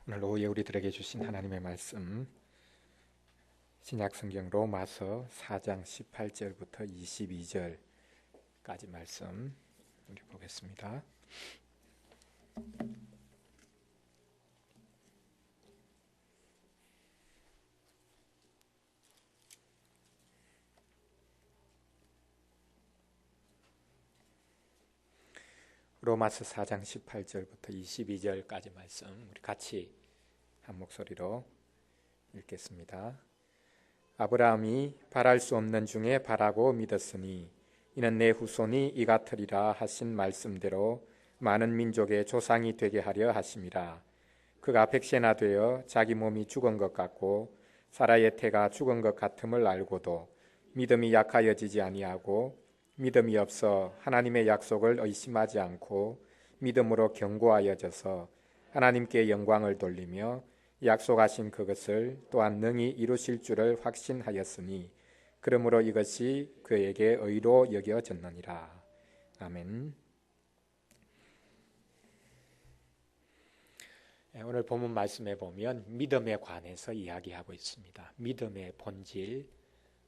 오늘 오후에 우리들에게 주신 하나님의 말씀 신약성경 로마서 4장 18절부터 22절까지 말씀 우리 보겠습니다. 로마서 4장 18절부터 22절까지 말씀 우리 같이 한 목소리로 읽겠습니다. 아브라함이 바랄 수 없는 중에 바라고 믿었으니 이는 내 후손이 이 같으리라 하신 말씀대로 많은 민족의 조상이 되게 하려 하심이라. 그가 백세나 되어 자기 몸이 죽은 것 같고 사라의 태가 죽은 것 같음을 알고도 믿음이 약하여지지 아니하고 믿음이 없어 하나님의 약속을 의심하지 않고 믿음으로 견고하여져서 하나님께 영광을 돌리며 약속하신 그것을 또한 능히 이루실 줄을 확신하였으니 그러므로 이것이 그에게 의로 여겨졌느니라. 아멘. 오늘 본문 말씀에 보면 믿음에 관해서 이야기하고 있습니다. 믿음의 본질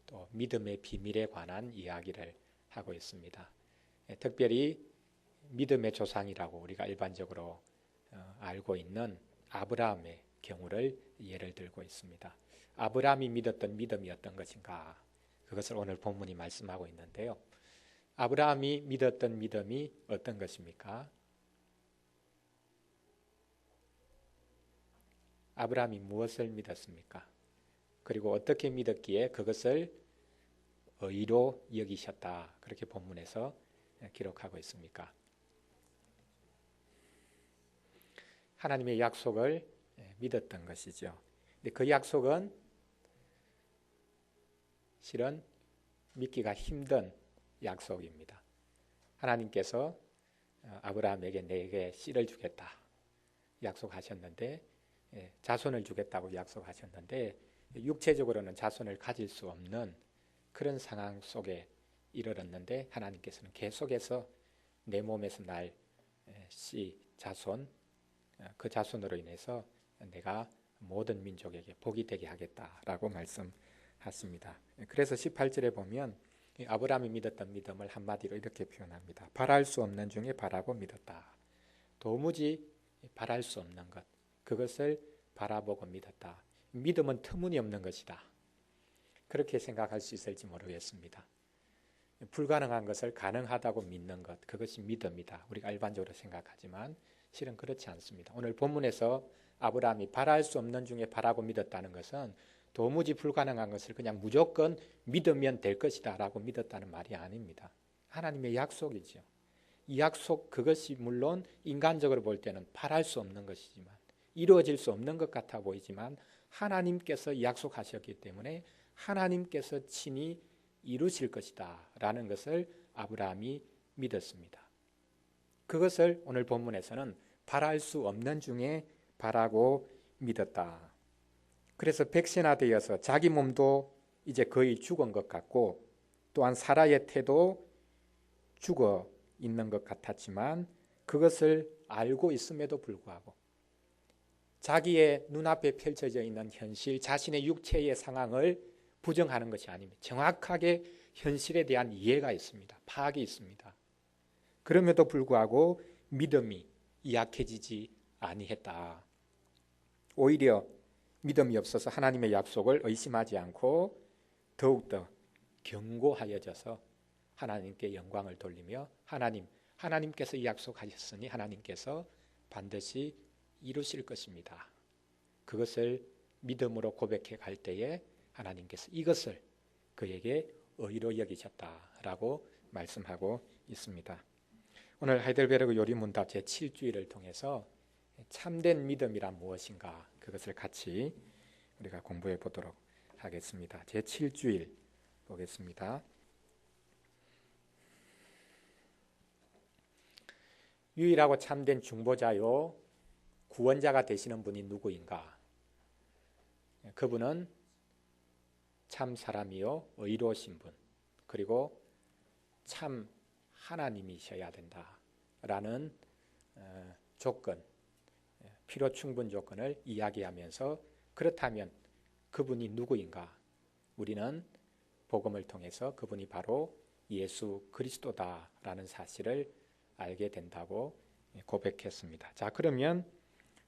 또 믿음의 비밀에 관한 이야기를 하고 있습니다. 특별히 믿음의 조상이라고 우리가 일반적으로 알고 있는 아브라함의 경우를 예를 들고 있습니다. 아브라함이 믿었던 믿음이 어떤 것인가? 그것을 오늘 본문이 말씀하고 있는데요. 아브라함이 믿었던 믿음이 어떤 것입니까? 아브라함이 무엇을 믿었습니까? 그리고 어떻게 믿었기에 그것을 의로 여기셨다. 그렇게 본문에서 기록하고 있습니까? 하나님의 약속을 믿었던 것이죠. 근데 그 약속은 실은 믿기가 힘든 약속입니다. 하나님께서 아브라함에게 내게 씨를 주겠다 약속하셨는데 자손을 주겠다고 약속하셨는데 육체적으로는 자손을 가질 수 없는 그런 상황 속에 이르렀는데 하나님께서는 계속해서 내 몸에서 날 씨 자손 그 자손으로 인해서 내가 모든 민족에게 복이 되게 하겠다라고 말씀하십니다. 그래서 18절에 보면 아브라함이 믿었던 믿음을 한마디로 이렇게 표현합니다. 바랄 수 없는 중에 바라고 믿었다. 도무지 바랄 수 없는 것 그것을 바라보고 믿었다. 믿음은 터무니없는 것이다. 그렇게 생각할 수 있을지 모르겠습니다. 불가능한 것을 가능하다고 믿는 것 그것이 믿음이다. 우리가 일반적으로 생각하지만 실은 그렇지 않습니다. 오늘 본문에서 아브라함이 바랄 수 없는 중에 바라고 믿었다는 것은 도무지 불가능한 것을 그냥 무조건 믿으면 될 것이다 라고 믿었다는 말이 아닙니다. 하나님의 약속이죠. 이 약속 그것이 물론 인간적으로 볼 때는 바랄 수 없는 것이지만 이루어질 수 없는 것 같아 보이지만 하나님께서 약속하셨기 때문에 하나님께서 친히 이루실 것이다 라는 것을 아브라함이 믿었습니다. 그것을 오늘 본문에서는 바랄 수 없는 중에 바라고 믿었다. 그래서 백세나 되어서 자기 몸도 이제 거의 죽은 것 같고 또한 사라의 태도 죽어 있는 것 같았지만 그것을 알고 있음에도 불구하고 자기의 눈앞에 펼쳐져 있는 현실, 자신의 육체의 상황을 부정하는 것이 아닙니다. 정확하게 현실에 대한 이해가 있습니다. 파악이 있습니다. 그럼에도 불구하고 믿음이 약해지지 아니했다. 오히려 믿음이 없어서 하나님의 약속을 의심하지 않고 더욱더 견고하여져서 하나님께 영광을 돌리며 하나님께서 약속하셨으니 하나님께서 반드시 이루실 것입니다. 그것을 믿음으로 고백해 갈 때에 하나님께서 이것을 그에게 의로 여기셨다라고 말씀하고 있습니다. 오늘 하이델베르그 요리문답 제7주일을 통해서 참된 믿음이란 무엇인가 그것을 같이 우리가 공부해 보도록 하겠습니다. 제7주일 보겠습니다. 유일하고 참된 중보자요 구원자가 되시는 분이 누구인가? 그분은 참 사람이요 의로우신 분 그리고 참 하나님이셔야 된다라는 조건 필요 충분 조건을 이야기하면서 그렇다면 그분이 누구인가? 우리는 복음을 통해서 그분이 바로 예수 그리스도다라는 사실을 알게 된다고 고백했습니다. 자, 그러면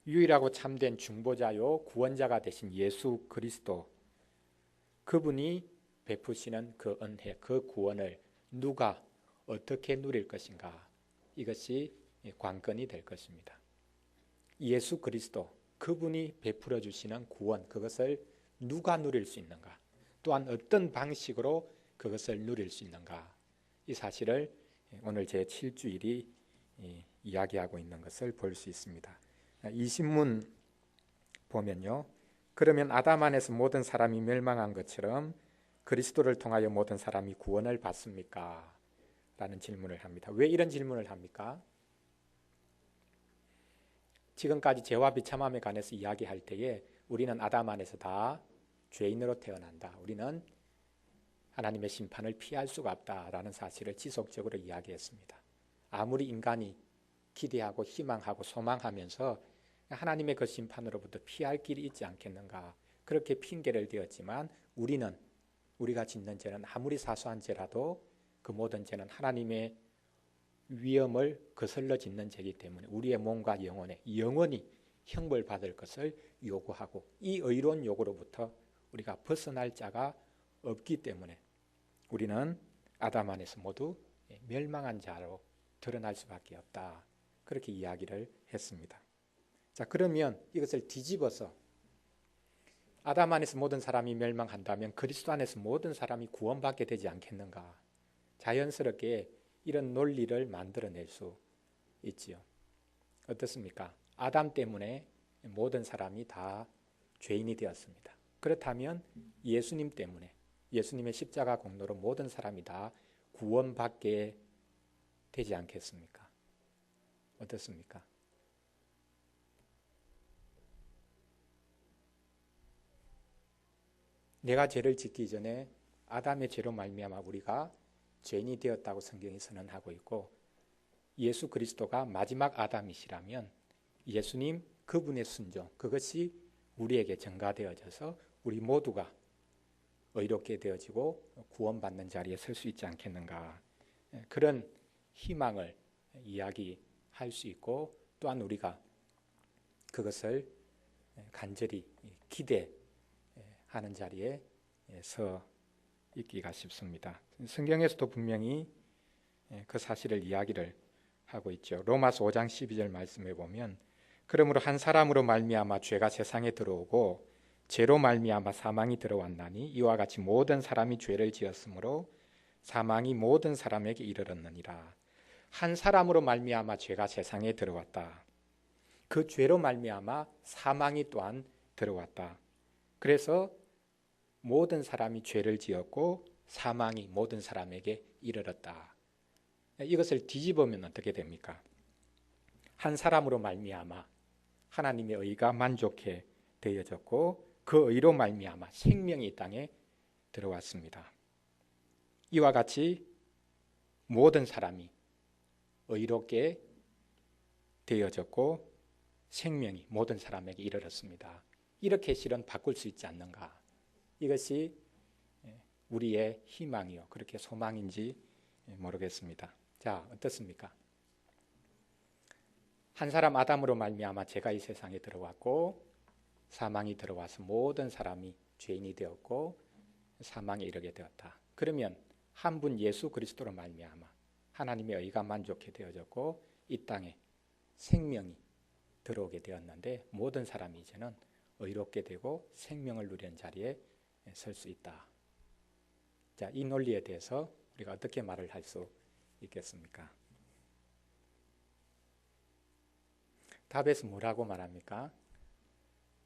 유일하고 참된 중보자요 구원자가 되신 예수 그리스도, 그분이 베푸시는 그 은혜, 그 구원을 누가 어떻게 누릴 것인가? 이것이 관건이 될 것입니다. 예수 그리스도, 그분이 베풀어 주시는 구원, 그것을 누가 누릴 수 있는가? 또한 어떤 방식으로 그것을 누릴 수 있는가? 이 사실을 오늘 제 7주일이 이야기하고 있는 것을 볼 수 있습니다. 이 신문 보면요, 그러면 아담 안에서 모든 사람이 멸망한 것처럼 그리스도를 통하여 모든 사람이 구원을 받습니까? 라는 질문을 합니다. 왜 이런 질문을 합니까? 지금까지 죄와 비참함에 관해서 이야기할 때에 우리는 아담 안에서 다 죄인으로 태어난다, 우리는 하나님의 심판을 피할 수가 없다라는 사실을 지속적으로 이야기했습니다. 아무리 인간이 기대하고 희망하고 소망하면서 하나님의 그 심판으로부터 피할 길이 있지 않겠는가, 그렇게 핑계를 대었지만 우리가 짓는 죄는 아무리 사소한 죄라도 그 모든 죄는 하나님의 위엄을 거슬러 짓는 죄이기 때문에 우리의 몸과 영혼에 영원히 형벌받을 것을 요구하고, 이 의로운 요구로부터 우리가 벗어날 자가 없기 때문에 우리는 아담 안에서 모두 멸망한 자로 드러날 수밖에 없다, 그렇게 이야기를 했습니다. 자, 그러면 이것을 뒤집어서 아담 안에서 모든 사람이 멸망한다면 그리스도 안에서 모든 사람이 구원받게 되지 않겠는가? 자연스럽게 이런 논리를 만들어낼 수 있지요. 어떻습니까? 아담 때문에 모든 사람이 다 죄인이 되었습니다. 그렇다면 예수님 때문에, 예수님의 십자가 공로로 모든 사람이 다 구원받게 되지 않겠습니까? 어떻습니까? 내가 죄를 짓기 전에 아담의 죄로 말미암아 우리가 죄인이 되었다고 성경이 선언하고 있고, 예수 그리스도가 마지막 아담이시라면 예수님 그분의 순종, 그것이 우리에게 전가되어져서 우리 모두가 의롭게 되어지고 구원받는 자리에 설 수 있지 않겠는가, 그런 희망을 이야기할 수 있고, 또한 우리가 그것을 간절히 기대하는 자리에 서 있기가 쉽습니다. 성경에서도 분명히 그 사실을 이야기를 하고 있죠. 로마서 5장 12절 말씀에 보면, 그러므로 한 사람으로 말미암아 죄가 세상에 들어오고 죄로 말미암아 사망이 들어왔나니 이와 같이 모든 사람이 죄를 지었으므로 사망이 모든 사람에게 이르렀느니라. 한 사람으로 말미암아 죄가 세상에 들어왔다. 그 죄로 말미암아 사망이 또한 들어왔다. 그래서 모든 사람이 죄를 지었고 사망이 모든 사람에게 이르렀다. 이것을 뒤집으면 어떻게 됩니까? 한 사람으로 말미암아 하나님의 의가 만족해 되어졌고 그 의로 말미암아 생명이 이 땅에 들어왔습니다. 이와 같이 모든 사람이 의롭게 되어졌고 생명이 모든 사람에게 이르렀습니다. 이렇게 실은 바꿀 수 있지 않는가? 이것이 우리의 희망이요, 그렇게 소망인지 모르겠습니다. 자, 어떻습니까? 한 사람 아담으로 말미암아 죄가 이 세상에 들어왔고 사망이 들어와서 모든 사람이 죄인이 되었고 사망에 이르게 되었다. 그러면 한 분 예수 그리스도로 말미암아 하나님의 의가 만족해 되어졌고 이 땅에 생명이 들어오게 되었는데 모든 사람이 이제는 의롭게 되고 생명을 누리는 자리에 설 수 있다. 자, 이 논리에 대해서 우리가 어떻게 말을 할 수 있겠습니까? 답에서 뭐라고 말합니까?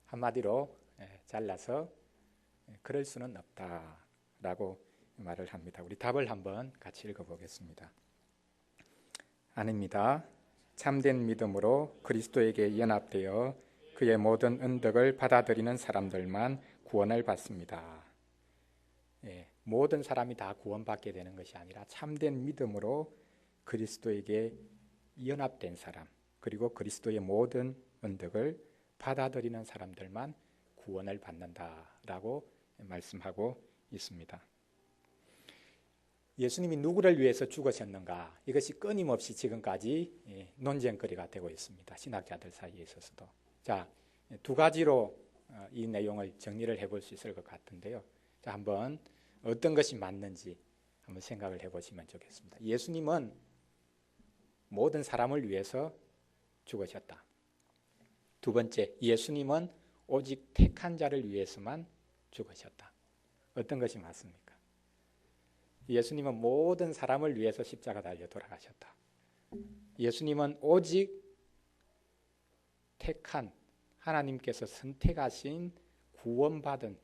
한마디로 잘라서 그럴 수는 없다라고 말을 합니다. 우리 답을 한번 같이 읽어보겠습니다. 아닙니다. 참된 믿음으로 그리스도에게 연합되어 그의 모든 은덕을 받아들이는 사람들만 구원을 받습니다. 모든 사람이 다 구원받게 되는 것이 아니라 참된 믿음으로 그리스도에게 연합된 사람, 그리고 그리스도의 모든 언덕을 받아들이는 사람들만 구원을 받는다라고 말씀하고 있습니다. 예수님이 누구를 위해서 죽으셨는가? 이것이 끊임없이 지금까지 논쟁거리가 되고 있습니다. 신학자들 사이에 있어서도. 자, 두 가지로 이 내용을 정리를 해볼 수 있을 것 같은데요. 자, 한번 어떤 것이 맞는지 한번 생각을 해보시면 좋겠습니다. 예수님은 모든 사람을 위해서 죽으셨다. 두 번째, 예수님은 오직 택한 자를 위해서만 죽으셨다. 어떤 것이 맞습니까? 예수님은 모든 사람을 위해서 십자가 달려 돌아가셨다. 예수님은 오직 택한 하나님께서 선택하신 구원받은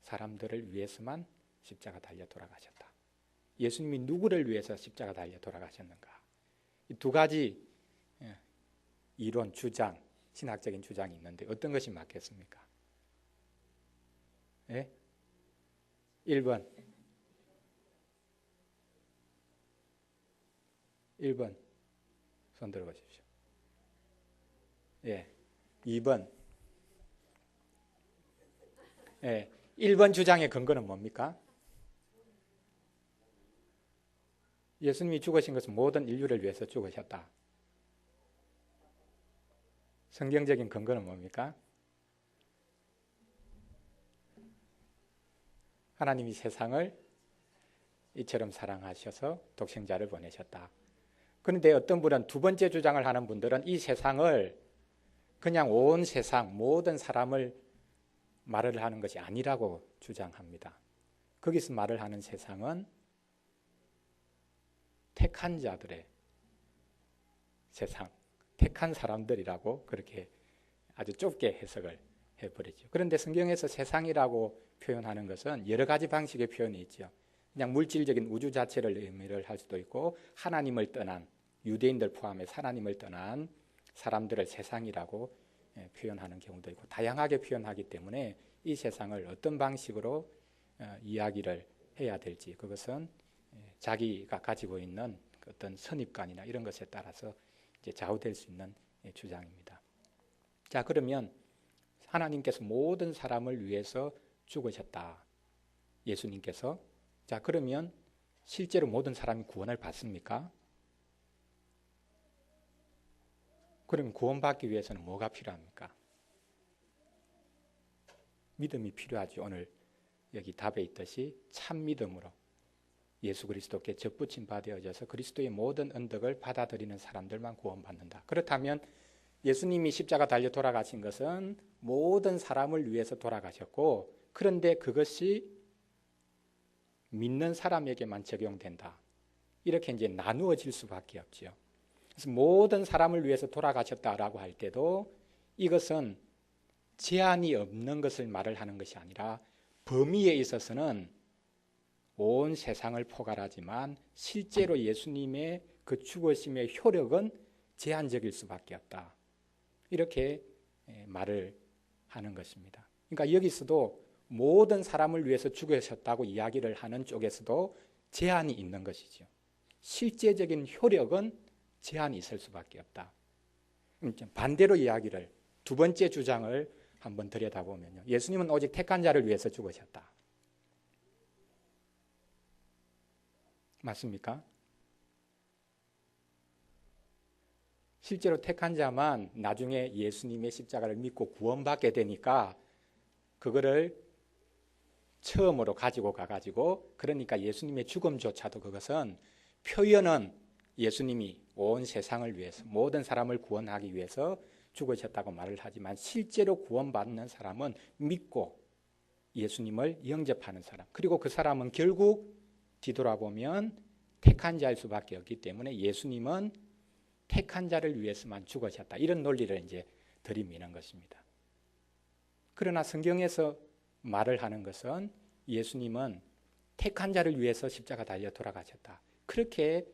사람들을 위해서만 십자가 달려 돌아가셨다. 예수님이 누구를 위해서 십자가 달려 돌아가셨는가? 이 두 가지 이론, 주장, 신학적인 주장이 있는데 어떤 것이 맞겠습니까? 예? 1번 손 들어보십시오. 예. 2번 1번 주장의 근거는 뭡니까? 예수님이 죽으신 것은 모든 인류를 위해서 죽으셨다. 성경적인 근거는 뭡니까? 하나님이 세상을 이처럼 사랑하셔서 독생자를 보내셨다. 그런데 어떤 분은 두 번째 주장을 하는 분들은 이 세상을 그냥 온 세상 모든 사람을 말을 하는 것이 아니라고 주장합니다. 거기서 말을 하는 세상은 택한 자들의 세상, 택한 사람들이라고 그렇게 아주 좁게 해석을 해버리죠. 그런데 성경에서 세상이라고 표현하는 것은 여러 가지 방식의 표현이 있죠. 그냥 물질적인 우주 자체를 의미를 할 수도 있고 하나님을 떠난 유대인들 포함해서 하나님을 떠난 사람들을 세상이라고 표현하는 경우도 있고 다양하게 표현하기 때문에 이 세상을 어떤 방식으로 이야기를 해야 될지 그것은 자기가 가지고 있는 어떤 선입관이나 이런 것에 따라서 이제 좌우될 수 있는 주장입니다. 자, 그러면 하나님께서 모든 사람을 위해서 죽으셨다. 예수님께서. 자, 그러면 실제로 모든 사람이 구원을 받습니까? 그럼 구원받기 위해서는 뭐가 필요합니까? 믿음이 필요하지. 오늘 여기 답에 있듯이 참 믿음으로 예수 그리스도께 접붙임 받아져서 그리스도의 모든 언덕을 받아들이는 사람들만 구원받는다. 그렇다면 예수님이 십자가 달려 돌아가신 것은 모든 사람을 위해서 돌아가셨고 그런데 그것이 믿는 사람에게만 적용된다. 이렇게 이제 나누어질 수밖에 없죠. 그래서 모든 사람을 위해서 돌아가셨다라고 할 때도 이것은 제한이 없는 것을 말을 하는 것이 아니라 범위에 있어서는 온 세상을 포괄하지만 실제로 예수님의 그 죽으심의 효력은 제한적일 수밖에 없다. 이렇게 말을 하는 것입니다. 그러니까 여기서도 모든 사람을 위해서 죽으셨다고 이야기를 하는 쪽에서도 제한이 있는 것이죠. 실제적인 효력은 제한이 있을 수밖에 없다. 반대로 이야기를 두 번째 주장을 한번 들여다보면요. 예수님은 오직 택한 자를 위해서 죽으셨다. 맞습니까? 실제로 택한 자만 나중에 예수님의 십자가를 믿고 구원받게 되니까 그거를 처음으로 가지고 가가지고 그러니까 예수님의 죽음조차도 그것은 표현은 예수님이 온 세상을 위해서 모든 사람을 구원하기 위해서 죽으셨다고 말을 하지만 실제로 구원받는 사람은 믿고 예수님을 영접하는 사람 그리고 그 사람은 결국 뒤돌아보면 택한 자일 수밖에 없기 때문에 예수님은 택한 자를 위해서만 죽으셨다. 이런 논리를 이제 들이미는 것입니다. 그러나 성경에서 말을 하는 것은 예수님은 택한 자를 위해서 십자가 달려 돌아가셨다. 그렇게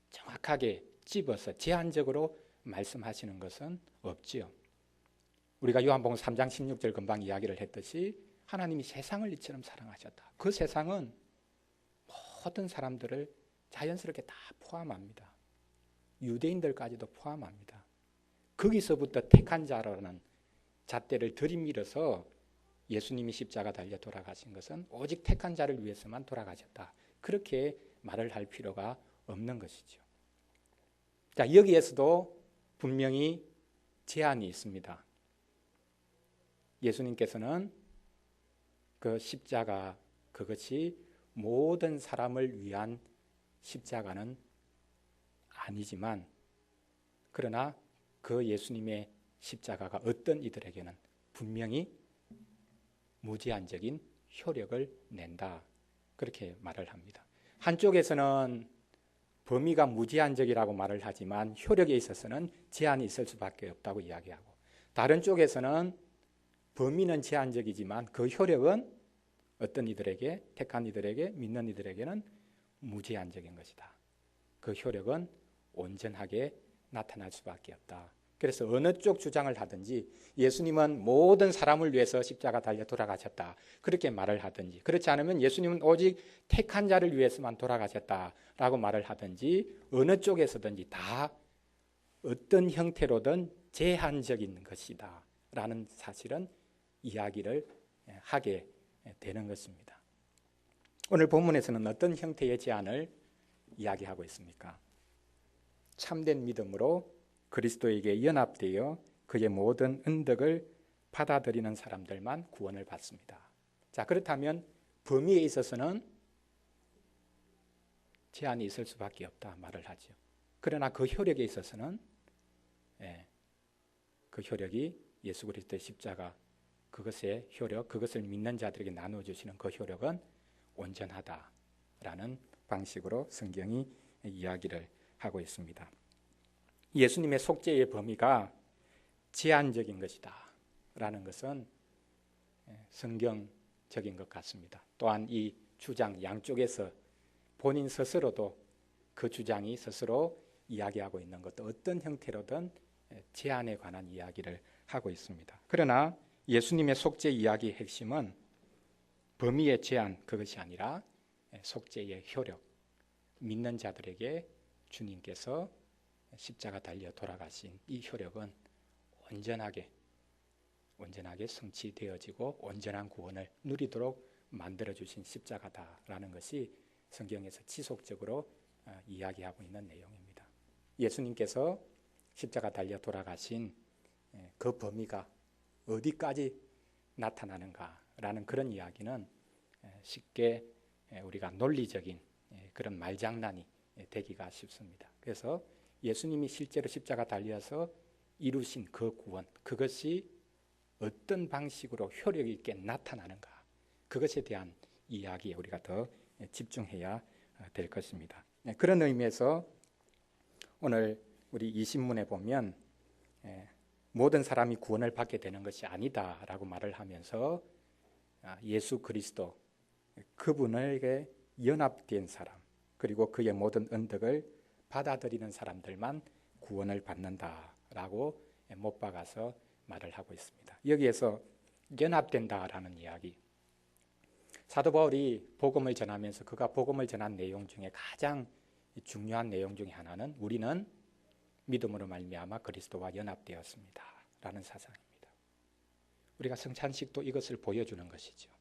정확하게 집어서 제한적으로 말씀하시는 것은 없지요. 우리가 요한복음 3장 16절 금방 이야기를 했듯이 하나님이 세상을 이처럼 사랑하셨다. 그 세상은 모든 사람들을 자연스럽게 다 포함합니다. 유대인들까지도 포함합니다. 거기서부터 택한 자라는 잣대를 들이밀어서 예수님이 십자가 달려 돌아가신 것은 오직 택한 자를 위해서만 돌아가셨다. 그렇게 말을 할 필요가 없는 것이죠. 자, 여기에서도 분명히 제한이 있습니다. 예수님께서는 그 십자가, 그것이 모든 사람을 위한 십자가는 아니지만, 그러나 그 예수님의 십자가가 어떤 이들에게는 분명히 무제한적인 효력을 낸다. 그렇게 말을 합니다. 한쪽에서는 범위가 무제한적이라고 말을 하지만 효력에 있어서는 제한이 있을 수밖에 없다고 이야기하고, 다른 쪽에서는 범위는 제한적이지만 그 효력은 어떤 이들에게, 택한 이들에게, 믿는 이들에게는 무제한적인 것이다. 그 효력은 온전하게 나타날 수밖에 없다. 그래서 어느 쪽 주장을 하든지, 예수님은 모든 사람을 위해서 십자가 달려 돌아가셨다, 그렇게 말을 하든지, 그렇지 않으면 예수님은 오직 택한 자를 위해서만 돌아가셨다라고 말을 하든지, 어느 쪽에서든지 다 어떤 형태로든 제한적인 것이다 라는 사실은 이야기를 하게 되는 것입니다. 오늘 본문에서는 어떤 형태의 제한을 이야기하고 있습니까? 참된 믿음으로 그리스도에게 연합되어 그의 모든 은덕을 받아들이는 사람들만 구원을 받습니다. 자, 그렇다면 범위에 있어서는 제한이 있을 수밖에 없다 말을 하죠. 그러나 그 효력에 있어서는 그 효력이 예수 그리스도의 십자가, 그것의 효력, 그것을 믿는 자들에게 나눠주시는 그 효력은 온전하다라는 방식으로 성경이 이야기를 하고 있습니다. 예수님의 속죄의 범위가 제한적인 것이다 라는 것은 성경적인 것 같습니다. 또한 이 주장 양쪽에서 본인 스스로도 그 주장이 스스로 이야기하고 있는 것도 어떤 형태로든 제한에 관한 이야기를 하고 있습니다. 그러나 예수님의 속죄 이야기의 핵심은 범위의 제한, 그것이 아니라 속죄의 효력, 믿는 자들에게 주님께서 십자가 달려 돌아가신 이 효력은 온전하게 성취되어지고 온전한 구원을 누리도록 만들어주신 십자가다라는 것이 성경에서 지속적으로 이야기하고 있는 내용입니다. 예수님께서 십자가 달려 돌아가신 그 범위가 어디까지 나타나는가라는 그런 이야기는 쉽게 우리가 논리적인 그런 말장난이 되기가 쉽습니다. 그래서 예수님이 실제로 십자가 달려서 이루신 그 구원, 그것이 어떤 방식으로 효력 있게 나타나는가, 그것에 대한 이야기에 우리가 더 집중해야 될 것입니다. 그런 의미에서 오늘 우리 20문에 보면 모든 사람이 구원을 받게 되는 것이 아니다라고 말을 하면서 예수 그리스도, 그분에게 연합된 사람, 그리고 그의 모든 은덕을 받아들이는 사람들만 구원을 받는다라고 못 박아서 말을 하고 있습니다. 여기에서 연합된다라는 이야기, 사도 바울이 복음을 전하면서 그가 복음을 전한 내용 중에 가장 중요한 내용 중에 하나는 우리는 믿음으로 말미암아 그리스도와 연합되었습니다 라는 사상입니다. 우리가 성찬식도 이것을 보여주는 것이죠.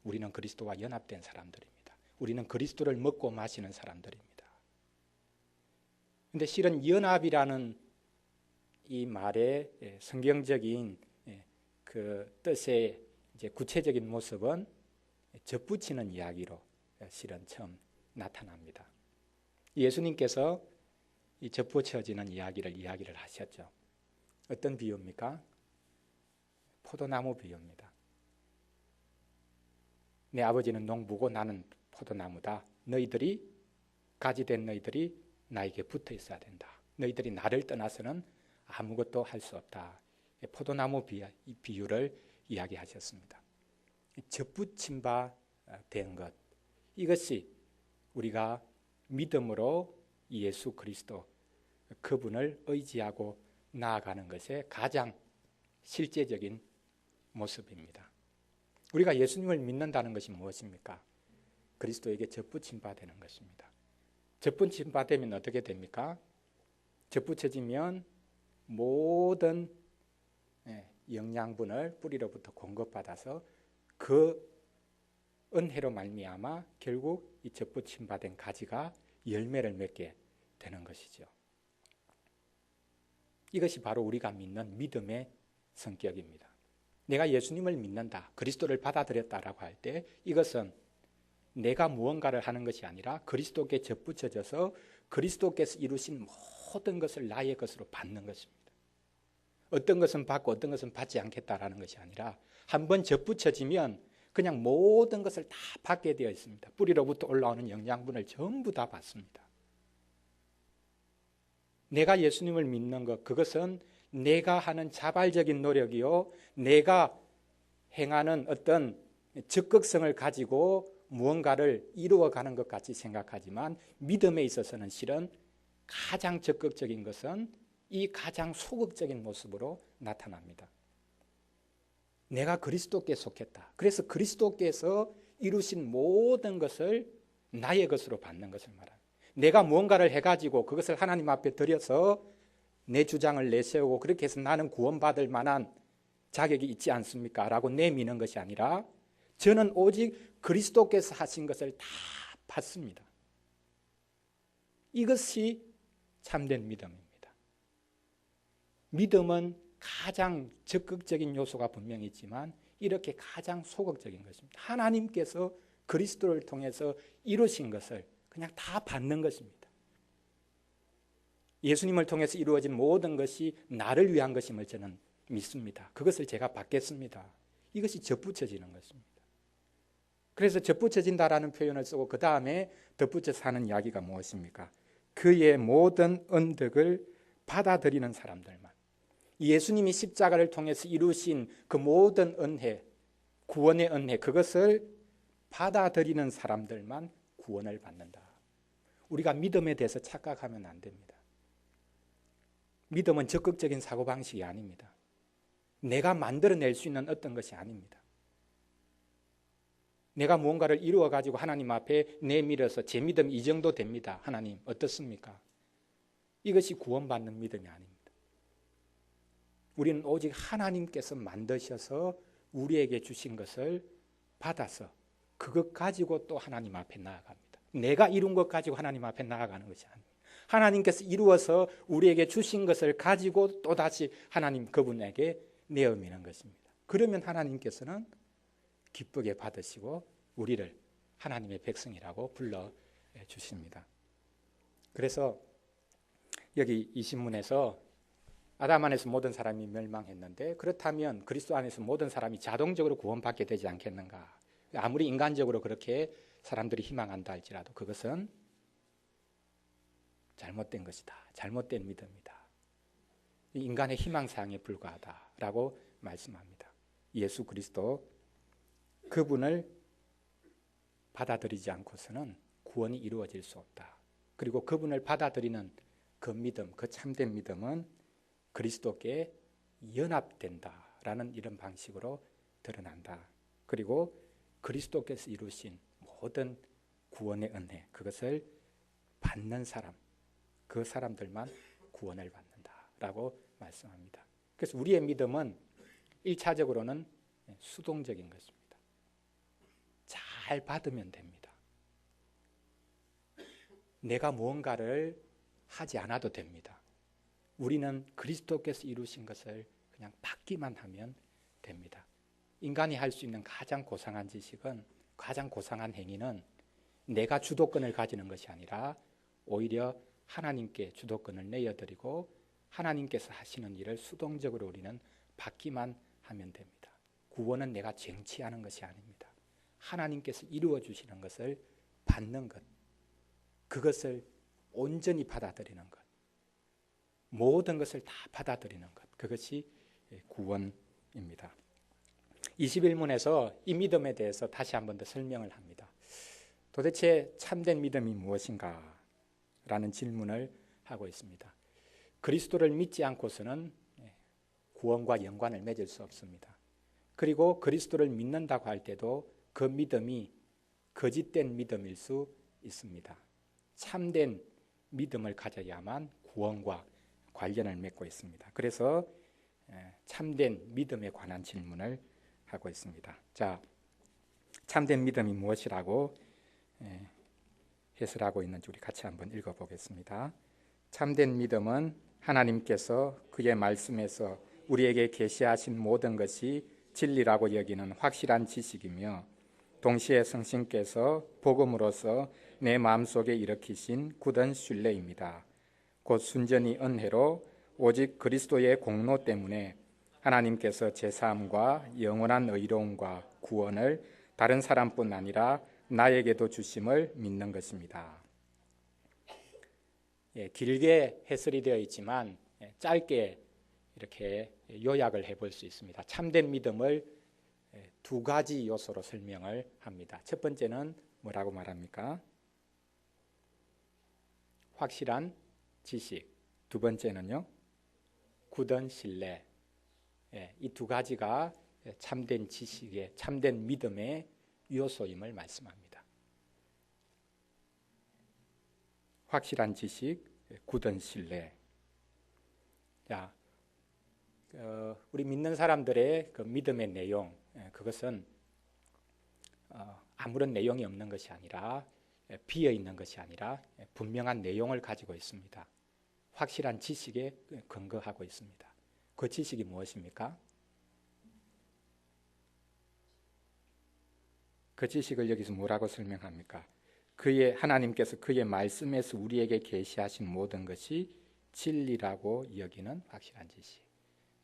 우리는 그리스도와 연합된 사람들입니다. 우리는 그리스도를 먹고 마시는 사람들입니다. 그런데 실은 연합이라는 이 말의 성경적인 그 뜻의 이제 구체적인 모습은 접붙이는 이야기로 실은 처음 나타납니다. 예수님께서 이 접붙여지는 이야기를 하셨죠. 어떤 비유입니까? 포도나무 비유입니다. 내 아버지는 농부고 나는 포도나무다. 너희들이 가지된 너희들이 나에게 붙어 있어야 된다. 너희들이 나를 떠나서는 아무것도 할 수 없다. 포도나무 비유를 이야기하셨습니다. 접붙임 바 된 것, 이것이 우리가 믿음으로 예수 그리스도, 그분을 의지하고 나아가는 것의 가장 실제적인 모습입니다. 우리가 예수님을 믿는다는 것이 무엇입니까? 그리스도에게 접붙임 바 되는 것입니다. 접붙임 바 되면 어떻게 됩니까? 접붙여지면 모든 영양분을 뿌리로부터 공급받아서 그 은혜로 말미암아 결국 이 접붙임 받은 가지가 열매를 맺게 되는 것이죠. 이것이 바로 우리가 믿는 믿음의 성격입니다. 내가 예수님을 믿는다, 그리스도를 받아들였다라고 할 때 이것은 내가 무언가를 하는 것이 아니라 그리스도께 접붙여져서 그리스도께서 이루신 모든 것을 나의 것으로 받는 것입니다. 어떤 것은 받고 어떤 것은 받지 않겠다라는 것이 아니라 한번 접붙여지면 그냥 모든 것을 다 받게 되어 있습니다. 뿌리로부터 올라오는 영양분을 전부 다 받습니다. 내가 예수님을 믿는 것, 그것은 내가 하는 자발적인 노력이요, 내가 행하는 어떤 적극성을 가지고 무언가를 이루어가는 것 같이 생각하지만 믿음에 있어서는 실은 가장 적극적인 것은 이 가장 소극적인 모습으로 나타납니다. 내가 그리스도께 속했다. 그래서 그리스도께서 이루신 모든 것을 나의 것으로 받는 것을 말합니다. 내가 무언가를 해가지고 그것을 하나님 앞에 드려서 내 주장을 내세우고 그렇게 해서 나는 구원받을 만한 자격이 있지 않습니까? 라고 내미는 것이 아니라 저는 오직 그리스도께서 하신 것을 다 받습니다. 이것이 참된 믿음입니다. 믿음은 가장 적극적인 요소가 분명히 있지만 이렇게 가장 소극적인 것입니다. 하나님께서 그리스도를 통해서 이루신 것을 그냥 다 받는 것입니다. 예수님을 통해서 이루어진 모든 것이 나를 위한 것임을 저는 믿습니다. 그것을 제가 받겠습니다. 이것이 접붙여지는 것입니다. 그래서 접붙여진다라는 표현을 쓰고 그 다음에 덧붙여서 하는 이야기가 무엇입니까? 그의 모든 은덕을 받아들이는 사람들만, 예수님이 십자가를 통해서 이루신 그 모든 은혜, 구원의 은혜, 그것을 받아들이는 사람들만 구원을 받는다. 우리가 믿음에 대해서 착각하면 안 됩니다. 믿음은 적극적인 사고방식이 아닙니다. 내가 만들어낼 수 있는 어떤 것이 아닙니다. 내가 무언가를 이루어가지고 하나님 앞에 내밀어서 제 믿음 이 정도 됩니다. 하나님 어떻습니까? 이것이 구원받는 믿음이 아닙니다. 우리는 오직 하나님께서 만드셔서 우리에게 주신 것을 받아서 그것 가지고 또 하나님 앞에 나아갑니다. 내가 이룬 것 가지고 하나님 앞에 나아가는 것이 아닙니다. 하나님께서 이루어서 우리에게 주신 것을 가지고 또다시 하나님 그분에게 내어미는 것입니다. 그러면 하나님께서는 기쁘게 받으시고 우리를 하나님의 백성이라고 불러주십니다. 그래서 여기 이 신문에서 아담 안에서 모든 사람이 멸망했는데 그렇다면 그리스도 안에서 모든 사람이 자동적으로 구원받게 되지 않겠는가? 아무리 인간적으로 그렇게 사람들이 희망한다 할지라도 그것은 잘못된 것이다. 잘못된 믿음이다. 인간의 희망사항에 불과하다라고 말씀합니다. 예수 그리스도 그분을 받아들이지 않고서는 구원이 이루어질 수 없다. 그리고 그분을 받아들이는 그 믿음, 그 참된 믿음은 그리스도께 연합된다라는 이런 방식으로 드러난다. 그리고 그리스도께서 이루신 모든 구원의 은혜, 그것을 받는 사람, 그 사람들만 구원을 받는다라고 말씀합니다. 그래서 우리의 믿음은 1차적으로는 수동적인 것입니다. 잘 받으면 됩니다. 내가 무언가를 하지 않아도 됩니다. 우리는 그리스도께서 이루신 것을 그냥 받기만 하면 됩니다. 인간이 할 수 있는 가장 고상한 지식은, 가장 고상한 행위는 내가 주도권을 가지는 것이 아니라 오히려 하나님께 주도권을 내어드리고 하나님께서 하시는 일을 수동적으로 우리는 받기만 하면 됩니다. 구원은 내가 쟁취하는 것이 아닙니다. 하나님께서 이루어 주시는 것을 받는 것, 그것을 온전히 받아들이는 것, 모든 것을 다 받아들이는 것, 그것이 구원입니다. 21문에서 이 믿음에 대해서 다시 한 번 더 설명을 합니다. 도대체 참된 믿음이 무엇인가? 라는 질문을 하고 있습니다. 그리스도를 믿지 않고서는 구원과 연관을 맺을 수 없습니다. 그리고 그리스도를 믿는다고 할 때도 그 믿음이 거짓된 믿음일 수 있습니다. 참된 믿음을 가져야만 구원과 관련을 맺고 있습니다. 그래서 참된 믿음에 관한 질문을 하고 있습니다. 자, 참된 믿음이 무엇이라고 해설하고 있는지 우리 같이 한번 읽어보겠습니다. 참된 믿음은 하나님께서 그의 말씀에서 우리에게 계시하신 모든 것이 진리라고 여기는 확실한 지식이며 동시에 성신께서 복음으로서 내 마음속에 일으키신 굳은 신뢰입니다. 곧 순전히 은혜로 오직 그리스도의 공로 때문에 하나님께서 제사함과 영원한 의로움과 구원을 다른 사람뿐 아니라 나에게도 주심을 믿는 것입니다. 길게 해설이 되어 있지만 짧게 이렇게 요약을 해볼 수 있습니다. 참된 믿음을 두 가지 요소로 설명을 합니다. 첫 번째는 뭐라고 말합니까? 확실한 지식. 두 번째는요, 굳은 신뢰. 이 두 가지가 참된 지식의, 참된 믿음의 요소임을 말씀합니다. 확실한 지식, 굳은 신뢰. 자, 우리 믿는 사람들의 그 믿음의 내용, 그것은 아무런 내용이 없는 것이 아니라 비어 있는 것이 아니라 분명한 내용을 가지고 있습니다. 확실한 지식에 근거하고 있습니다. 그 지식이 무엇입니까? 그 지식을 여기서 뭐라고 설명합니까? 하나님께서 그의 말씀에서 우리에게 계시하신 모든 것이 진리라고 여기는 확실한 지식.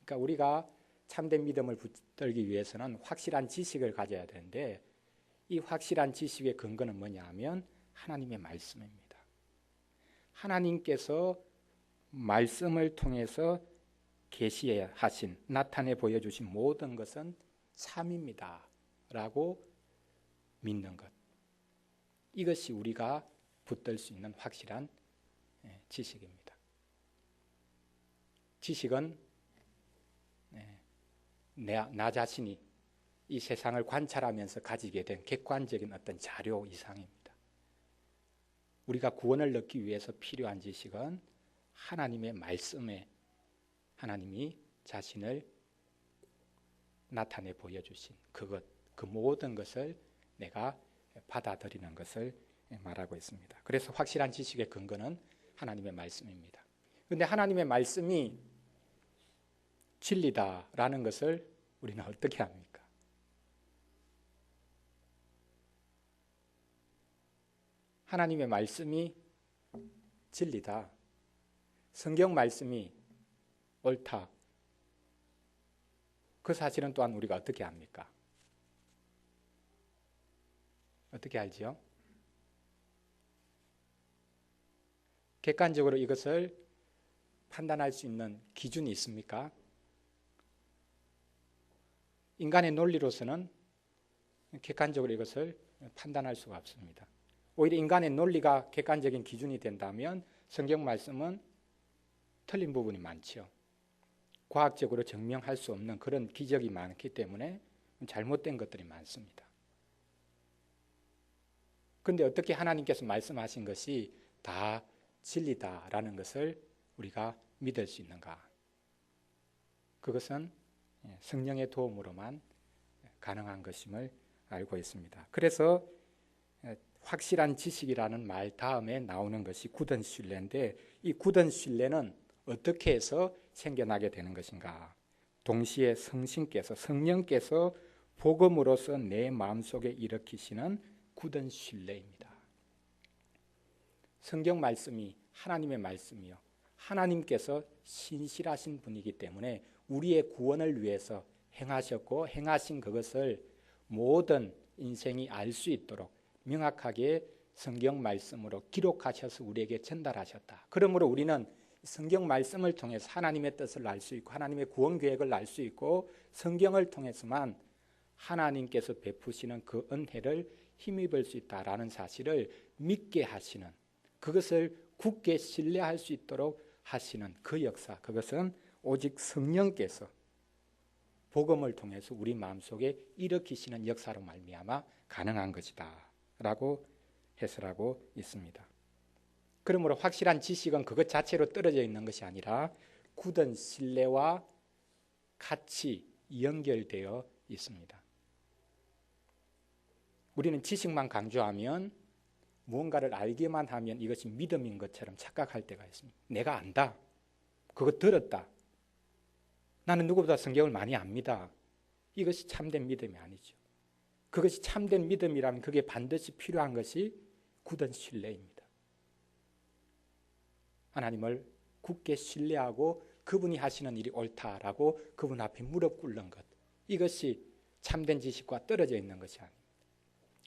그러니까 우리가 참된 믿음을 붙들기 위해서는 확실한 지식을 가져야 되는데 이 확실한 지식의 근거는 뭐냐 하면 하나님의 말씀입니다. 하나님께서 말씀을 통해서 계시하신, 나타내 보여주신 모든 것은 참입니다 라고 믿는 것, 이것이 우리가 붙들 수 있는 확실한 지식입니다. 지식은 나 자신이 이 세상을 관찰하면서 가지게 된 객관적인 어떤 자료 이상입니다. 우리가 구원을 얻기 위해서 필요한 지식은 하나님의 말씀에 하나님이 자신을 나타내 보여주신 그것, 그 모든 것을 내가 받아들이는 것을 말하고 있습니다. 그래서 확실한 지식의 근거는 하나님의 말씀입니다. 그런데 하나님의 말씀이 진리다라는 것을 우리는 어떻게 합니까? 하나님의 말씀이 진리다. 성경 말씀이 옳다. 그 사실은 또한 우리가 어떻게 합니까? 어떻게 알지요? 객관적으로 이것을 판단할 수 있는 기준이 있습니까? 인간의 논리로서는 객관적으로 이것을 판단할 수가 없습니다. 오히려 인간의 논리가 객관적인 기준이 된다면 성경 말씀은 틀린 부분이 많죠. 과학적으로 증명할 수 없는 그런 기적이 많기 때문에 잘못된 것들이 많습니다. 그런데 어떻게 하나님께서 말씀하신 것이 다 진리다라는 것을 우리가 믿을 수 있는가? 그것은 성령의 도움으로만 가능한 것임을 알고 있습니다. 그래서 확실한 지식이라는 말 다음에 나오는 것이 굳은 신뢰인데 이 굳은 신뢰는 어떻게 해서 생겨나게 되는 것인가? 동시에 성령께서 복음으로서 내 마음속에 일으키시는 굳은 신뢰입니다. 성경 말씀이 하나님의 말씀이요, 하나님께서 신실하신 분이기 때문에 우리의 구원을 위해서 행하셨고 행하신 그것을 모든 인생이 알 수 있도록 명확하게 성경 말씀으로 기록하셔서 우리에게 전달하셨다. 그러므로 우리는 성경 말씀을 통해서 하나님의 뜻을 알 수 있고 하나님의 구원 계획을 알 수 있고 성경을 통해서만 하나님께서 베푸시는 그 은혜를 힘입을 수 있다라는 사실을 믿게 하시는, 그것을 굳게 신뢰할 수 있도록 하시는 그 역사, 그것은 오직 성령께서 복음을 통해서 우리 마음속에 일으키시는 역사로 말미암아 가능한 것이다 라고 해설하고 있습니다. 그러므로 확실한 지식은 그것 자체로 떨어져 있는 것이 아니라 굳은 신뢰와 같이 연결되어 있습니다. 우리는 지식만 강조하면 무언가를 알기만 하면 이것이 믿음인 것처럼 착각할 때가 있습니다. 내가 안다. 그거 들었다. 나는 누구보다 성경을 많이 압니다. 이것이 참된 믿음이 아니죠. 그것이 참된 믿음이라면 그게 반드시 필요한 것이 굳은 신뢰입니다. 하나님을 굳게 신뢰하고 그분이 하시는 일이 옳다라고 그분 앞에 무릎 꿇는 것. 이것이 참된 지식과 떨어져 있는 것이 아닙니다.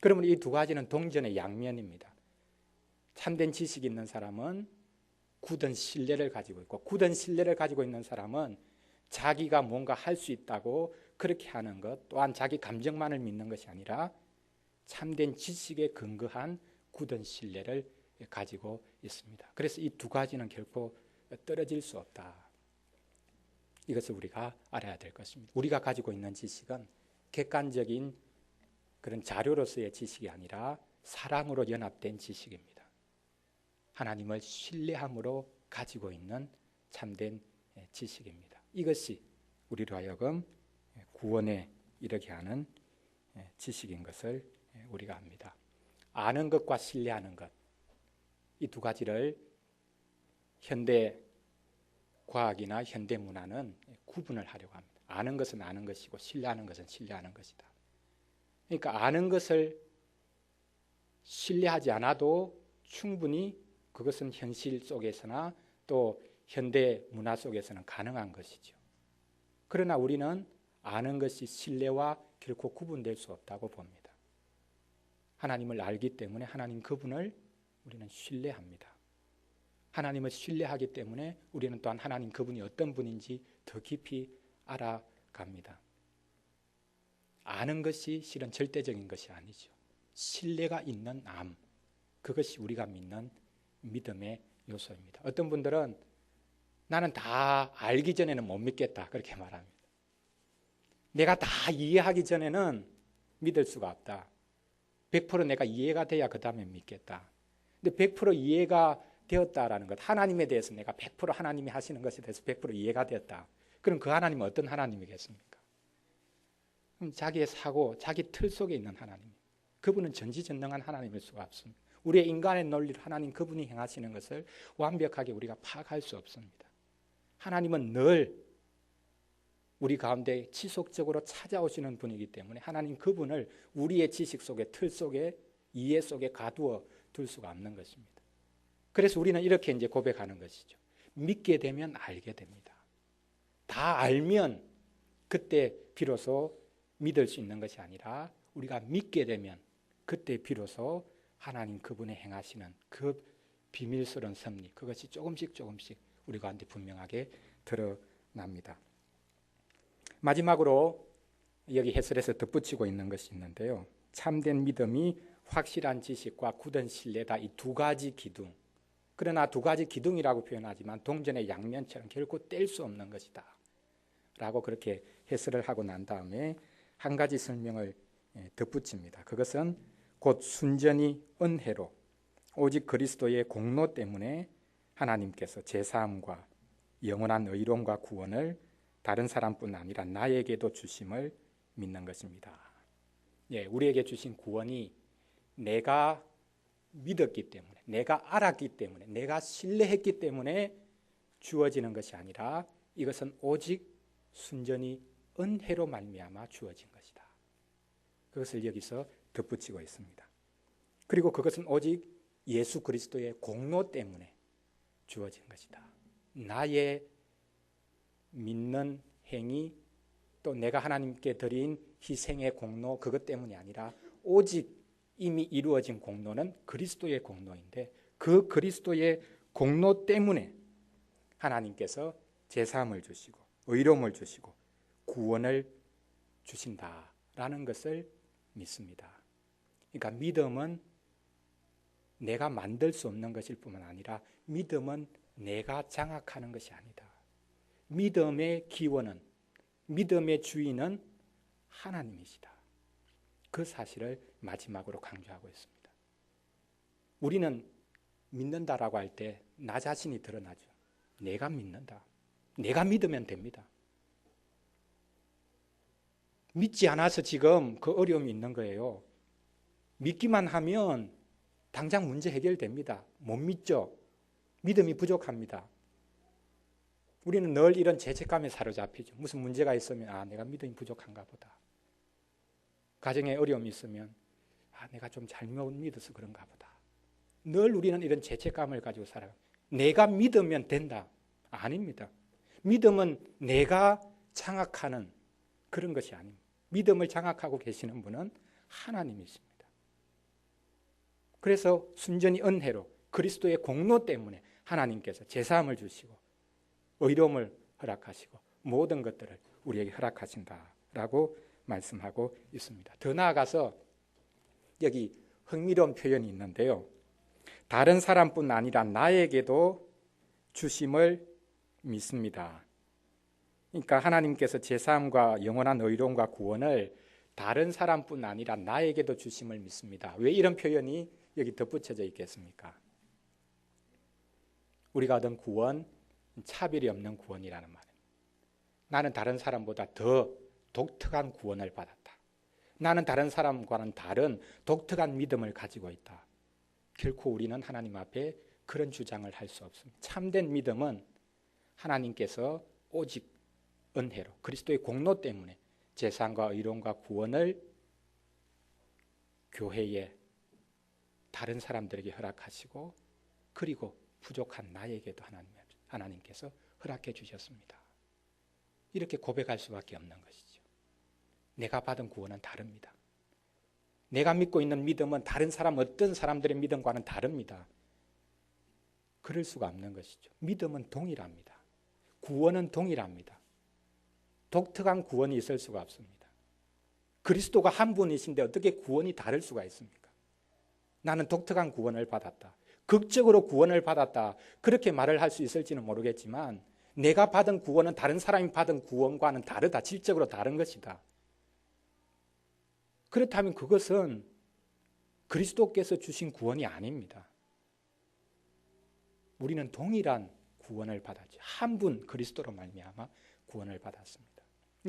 그러면 이 두 가지는 동전의 양면입니다. 참된 지식이 있는 사람은 굳은 신뢰를 가지고 있고, 굳은 신뢰를 가지고 있는 사람은 자기가 뭔가 할 수 있다고 그렇게 하는 것, 또한 자기 감정만을 믿는 것이 아니라 참된 지식에 근거한 굳은 신뢰를 가지고 있습니다. 그래서 이 두 가지는 결코 떨어질 수 없다. 이것을 우리가 알아야 될 것입니다. 우리가 가지고 있는 지식은 객관적인 그런 자료로서의 지식이 아니라 사랑으로 연합된 지식입니다. 하나님을 신뢰함으로 가지고 있는 참된 지식입니다. 이것이 우리로 하여금 구원에 이르게 하는 지식인 것을 우리가 압니다. 아는 것과 신뢰하는 것, 이 두 가지를 현대 과학이나 현대 문화는 구분을 하려고 합니다. 아는 것은 아는 것이고 신뢰하는 것은 신뢰하는 것이다. 그러니까 아는 것을 신뢰하지 않아도 충분히 그것은 현실 속에서나 또 현대 문화 속에서는 가능한 것이죠. 그러나 우리는 아는 것이 신뢰와 결코 구분될 수 없다고 봅니다. 하나님을 알기 때문에 하나님 그분을 우리는 신뢰합니다. 하나님을 신뢰하기 때문에 우리는 또한 하나님 그분이 어떤 분인지 더 깊이 알아갑니다. 아는 것이 실은 절대적인 것이 아니죠. 신뢰가 있는 암, 그것이 우리가 믿는 믿음의 요소입니다. 어떤 분들은 나는 다 알기 전에는 못 믿겠다 그렇게 말합니다. 내가 다 이해하기 전에는 믿을 수가 없다. 100% 내가 이해가 돼야 그 다음에 믿겠다. 근데 100% 이해가 되었다라는 것, 하나님에 대해서 내가 100% 하나님이 하시는 것에 대해서 100% 이해가 되었다. 그럼 그 하나님은 어떤 하나님이겠습니까? 그럼 자기의 사고, 자기 틀 속에 있는 하나님, 그분은 전지전능한 하나님일 수가 없습니다. 우리의 인간의 논리를 하나님 그분이 행하시는 것을 완벽하게 우리가 파악할 수 없습니다. 하나님은 늘 우리 가운데 지속적으로 찾아오시는 분이기 때문에 하나님 그분을 우리의 지식 속에, 틀 속에, 이해 속에 가두어 둘 수가 없는 것입니다. 그래서 우리는 이렇게 이제 고백하는 것이죠. 믿게 되면 알게 됩니다. 다 알면 그때 비로소 믿을 수 있는 것이 아니라 우리가 믿게 되면 그때 비로소 하나님 그분의 행하시는 그 비밀스러운 섭리, 그것이 조금씩 우리 가운데 분명하게 드러납니다. 마지막으로 여기 해설에서 덧붙이고 있는 것이 있는데요. 참된 믿음이 확실한 지식과 굳은 신뢰다. 이 두 가지 기둥. 그러나 두 가지 기둥이라고 표현하지만 동전의 양면처럼 결코 뗄 수 없는 것이다. 라고 그렇게 해설을 하고 난 다음에 한 가지 설명을 덧붙입니다. 그것은 곧 순전히 은혜로 오직 그리스도의 공로 때문에 하나님께서 제사함과 영원한 의로움과 구원을 다른 사람뿐 아니라 나에게도 주심을 믿는 것입니다. 예, 우리에게 주신 구원이 내가 믿었기 때문에, 내가 알았기 때문에, 내가 신뢰했기 때문에 주어지는 것이 아니라 이것은 오직 순전히 은혜로 말미암아 주어진 것이다. 그것을 여기서 덧붙이고 있습니다. 그리고 그것은 오직 예수 그리스도의 공로 때문에 주어진 것이다. 나의 믿는 행위 또 내가 하나님께 드린 희생의 공로 그것 때문이 아니라 오직 이미 이루어진 공로는 그리스도의 공로인데 그 그리스도의 공로 때문에 하나님께서 제사함을 주시고 의로움을 주시고 구원을 주신다라는 것을 믿습니다. 그러니까 믿음은 내가 만들 수 없는 것일 뿐만 아니라 믿음은 내가 장악하는 것이 아니다. 믿음의 기원은, 믿음의 주인은 하나님이시다. 그 사실을 마지막으로 강조하고 있습니다. 우리는 믿는다라고 할 때 나 자신이 드러나죠. 내가 믿는다. 내가 믿으면 됩니다. 믿지 않아서 지금 그 어려움이 있는 거예요. 믿기만 하면 당장 문제 해결됩니다. 못 믿죠. 믿음이 부족합니다. 우리는 늘 이런 죄책감에 사로잡히죠. 무슨 문제가 있으면 내가 믿음이 부족한가 보다. 가정에 어려움이 있으면 내가 좀 잘못 믿어서 그런가 보다. 늘 우리는 이런 죄책감을 가지고 살아요. 내가 믿으면 된다. 아닙니다. 믿음은 내가 장악하는 그런 것이 아닙니다. 믿음을 장악하고 계시는 분은 하나님이십니다. 그래서 순전히 은혜로 그리스도의 공로 때문에 하나님께서 제사함을 주시고 의로움을 허락하시고 모든 것들을 우리에게 허락하신다라고 말씀하고 있습니다. 더 나아가서 여기 흥미로운 표현이 있는데요. 다른 사람뿐 아니라 나에게도 주심을 믿습니다. 그러니까 하나님께서 제사함과 영원한 의로움과 구원을 다른 사람뿐 아니라 나에게도 주심을 믿습니다. 왜 이런 표현이 여기 덧붙여져 있겠습니까? 우리가 얻은 구원, 차별이 없는 구원이라는 말입니다. 나는 다른 사람보다 더 독특한 구원을 받았다. 나는 다른 사람과는 다른 독특한 믿음을 가지고 있다. 결코 우리는 하나님 앞에 그런 주장을 할 수 없습니다. 참된 믿음은 하나님께서 오직 은혜로 그리스도의 공로 때문에 제사함과 의로움과 구원을 교회에 다른 사람들에게 허락하시고 그리고 부족한 나에게도 하나님께서 허락해 주셨습니다. 이렇게 고백할 수밖에 없는 것이죠. 내가 받은 구원은 다릅니다. 내가 믿고 있는 믿음은 다른 사람 어떤 사람들의 믿음과는 다릅니다. 그럴 수가 없는 것이죠. 믿음은 동일합니다. 구원은 동일합니다. 독특한 구원이 있을 수가 없습니다. 그리스도가 한 분이신데 어떻게 구원이 다를 수가 있습니까? 나는 독특한 구원을 받았다. 극적으로 구원을 받았다. 그렇게 말을 할 수 있을지는 모르겠지만 내가 받은 구원은 다른 사람이 받은 구원과는 다르다. 질적으로 다른 것이다. 그렇다면 그것은 그리스도께서 주신 구원이 아닙니다. 우리는 동일한 구원을 받았죠. 한 분 그리스도로 말미암아 구원을 받았습니다.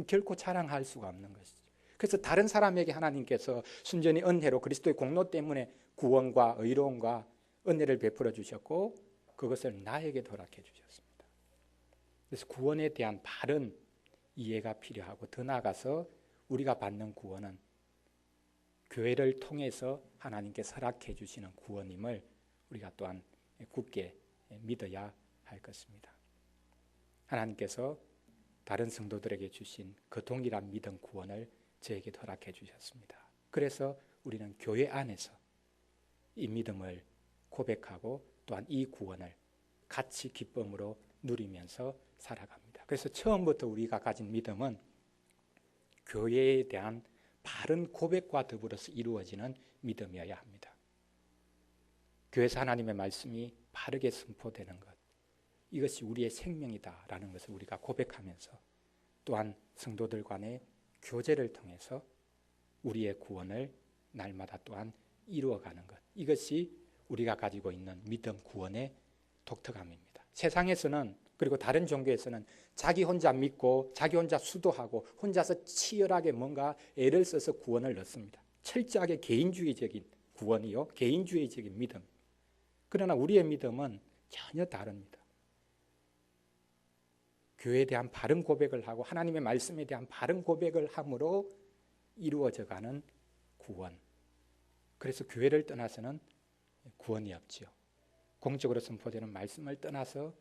결코 자랑할 수가 없는 것이죠. 그래서 다른 사람에게 하나님께서 순전히 은혜로 그리스도의 공로 때문에 구원과 의로움과 은혜를 베풀어 주셨고 그것을 나에게 허락해 주셨습니다. 그래서 구원에 대한 바른 이해가 필요하고 더 나아가서 우리가 받는 구원은 교회를 통해서 하나님께서 허락해 주시는 구원임을 우리가 또한 굳게 믿어야 할 것입니다. 하나님께서 다른 성도들에게 주신 그 동일한 믿음 구원을 저에게 허락해 주셨습니다. 그래서 우리는 교회 안에서 이 믿음을 고백하고 또한 이 구원을 같이 기쁨으로 누리면서 살아갑니다. 그래서 처음부터 우리가 가진 믿음은 교회에 대한 바른 고백과 더불어서 이루어지는 믿음이어야 합니다. 교회에서 하나님의 말씀이 바르게 선포되는 것, 이것이 우리의 생명이다라는 것을 우리가 고백하면서 또한 성도들 간의 교제를 통해서 우리의 구원을 날마다 또한 이루어가는 것, 이것이 우리가 가지고 있는 믿음 구원의 독특함입니다. 세상에서는 그리고 다른 종교에서는 자기 혼자 믿고 자기 혼자 수도하고 혼자서 치열하게 뭔가 애를 써서 구원을 얻습니다. 철저하게 개인주의적인 구원이요, 개인주의적인 믿음. 그러나 우리의 믿음은 전혀 다릅니다. 교회에 대한 바른 고백을 하고 하나님의 말씀에 대한 바른 고백을 함으로 이루어져가는 구원. 그래서 교회를 떠나서는 구원이 없지요. 공적으로 선포되는 말씀을 떠나서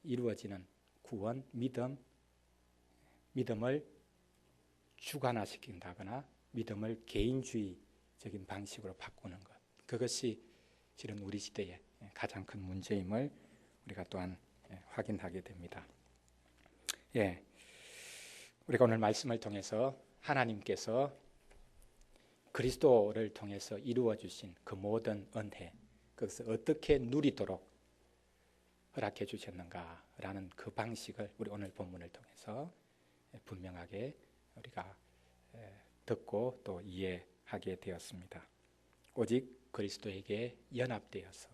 이루어지는 구원, 믿음을 주관화시킨다거나 믿음을 개인주의적인 방식으로 바꾸는 것. 그것이 실은 우리 시대의 가장 큰 문제임을 우리가 또한 확인하게 됩니다. 우리가 오늘 말씀을 통해서 하나님께서 그리스도를 통해서 이루어 주신 그 모든 은혜, 그것을 어떻게 누리도록 허락해 주셨는가라는 그 방식을 우리 오늘 본문을 통해서 분명하게 우리가 듣고 또 이해하게 되었습니다. 오직 그리스도에게 연합되어서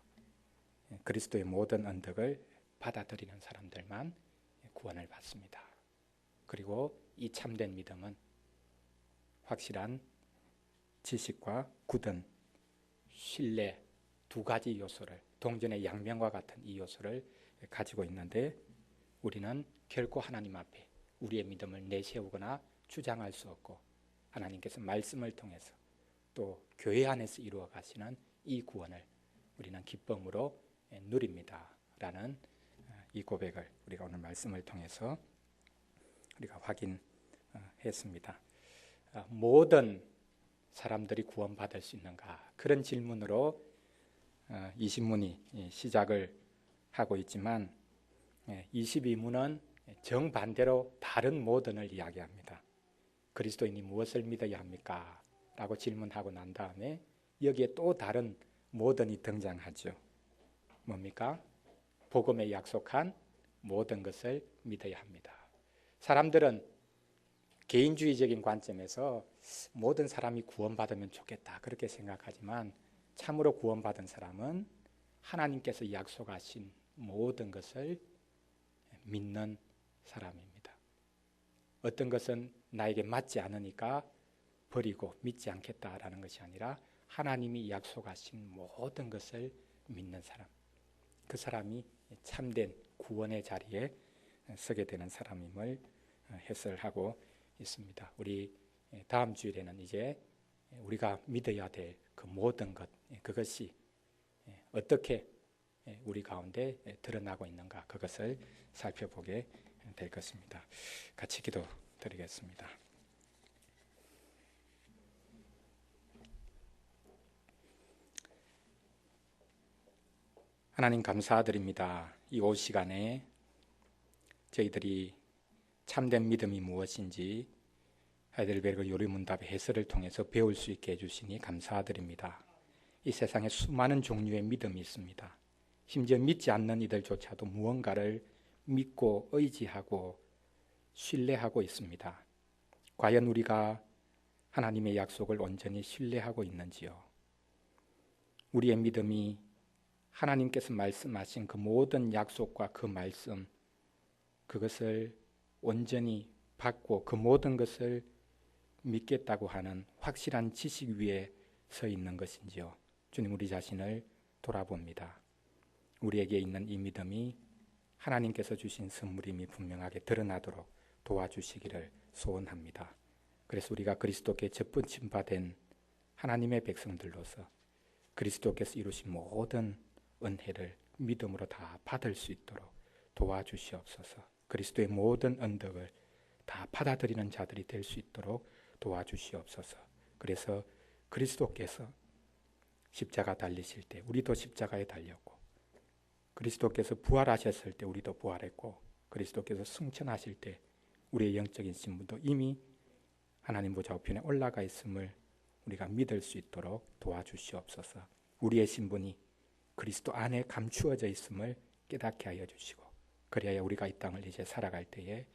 그리스도의 모든 언덕을 받아들이는 사람들만 구원을 받습니다. 그리고 이 참된 믿음은 확실한 지식과 굳은 신뢰 두 가지 요소를, 동전의 양면과 같은 이 요소를 가지고 있는데, 우리는 결코 하나님 앞에 우리의 믿음을 내세우거나 주장할 수 없고, 하나님께서 말씀을 통해서 또 교회 안에서 이루어 가시는 이 구원을 우리는 기쁨으로 누립니다 라는 이 고백을 우리가 오늘 말씀을 통해서 우리가 확인했습니다. 모든 사람들이 구원받을 수 있는가? 그런 질문으로 이 신문이 시작을 하고 있지만 22문은 정반대로 다른 모든을 이야기합니다. 그리스도인이 무엇을 믿어야 합니까? 라고 질문하고 난 다음에 여기에 또 다른 모든이 등장하죠. 뭡니까? 복음에 약속한 모든 것을 믿어야 합니다. 사람들은 개인주의적인 관점에서 모든 사람이 구원받으면 좋겠다 그렇게 생각하지만, 참으로 구원받은 사람은 하나님께서 약속하신 모든 것을 믿는 사람입니다. 어떤 것은 나에게 맞지 않으니까 버리고 믿지 않겠다라는 것이 아니라 하나님이 약속하신 모든 것을 믿는 사람, 그 사람이 참된 구원의 자리에 서게 되는 사람임을 해설하고 있습니다. 우리 다음 주일에는 이제 우리가 믿어야 될 그 모든 것, 그것이 어떻게 우리 가운데 드러나고 있는가, 그것을 살펴보게 될 것입니다. 같이 기도드리겠습니다. 하나님 감사드립니다. 이 오후 시간에 저희들이 참된 믿음이 무엇인지 하이델베르그 요리문답의 해설을 통해서 배울 수 있게 해주시니 감사드립니다. 이 세상에 수많은 종류의 믿음이 있습니다. 심지어 믿지 않는 이들조차도 무언가를 믿고 의지하고 신뢰하고 있습니다. 과연 우리가 하나님의 약속을 온전히 신뢰하고 있는지요? 우리의 믿음이 하나님께서 말씀하신 그 모든 약속과 그 말씀, 그것을 온전히 받고 그 모든 것을 믿겠다고 하는 확실한 지식 위에 서 있는 것인지요? 주님, 우리 자신을 돌아봅니다. 우리에게 있는 이 믿음이 하나님께서 주신 선물임이 분명하게 드러나도록 도와주시기를 소원합니다. 그래서 우리가 그리스도께 접붙임 받은 하나님의 백성들로서 그리스도께서 이루신 모든 은혜를 믿음으로 다 받을 수 있도록 도와주시옵소서. 그리스도의 모든 언덕을 다 받아들이는 자들이 될 수 있도록 도와주시옵소서. 그래서 그리스도께서 십자가 달리실 때 우리도 십자가에 달렸고, 그리스도께서 부활하셨을 때 우리도 부활했고, 그리스도께서 승천하실 때 우리의 영적인 신분도 이미 하나님 보좌 우편에 올라가 있음을 우리가 믿을 수 있도록 도와주시옵소서. 우리의 신분이 그리스도 안에 감추어져 있음을 깨닫게 하여 주시고, 그리하여 우리가 이 땅을 이제 살아갈 때에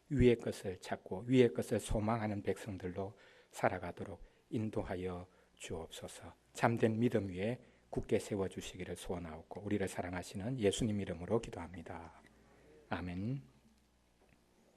위의 것을 찾고 위의 것을 소망하는 백성들로 살아가도록 인도하여 주옵소서. 참된 믿음 위에 굳게 세워주시기를 소원하옵고 우리를 사랑하시는 예수님 이름으로 기도합니다. 아멘.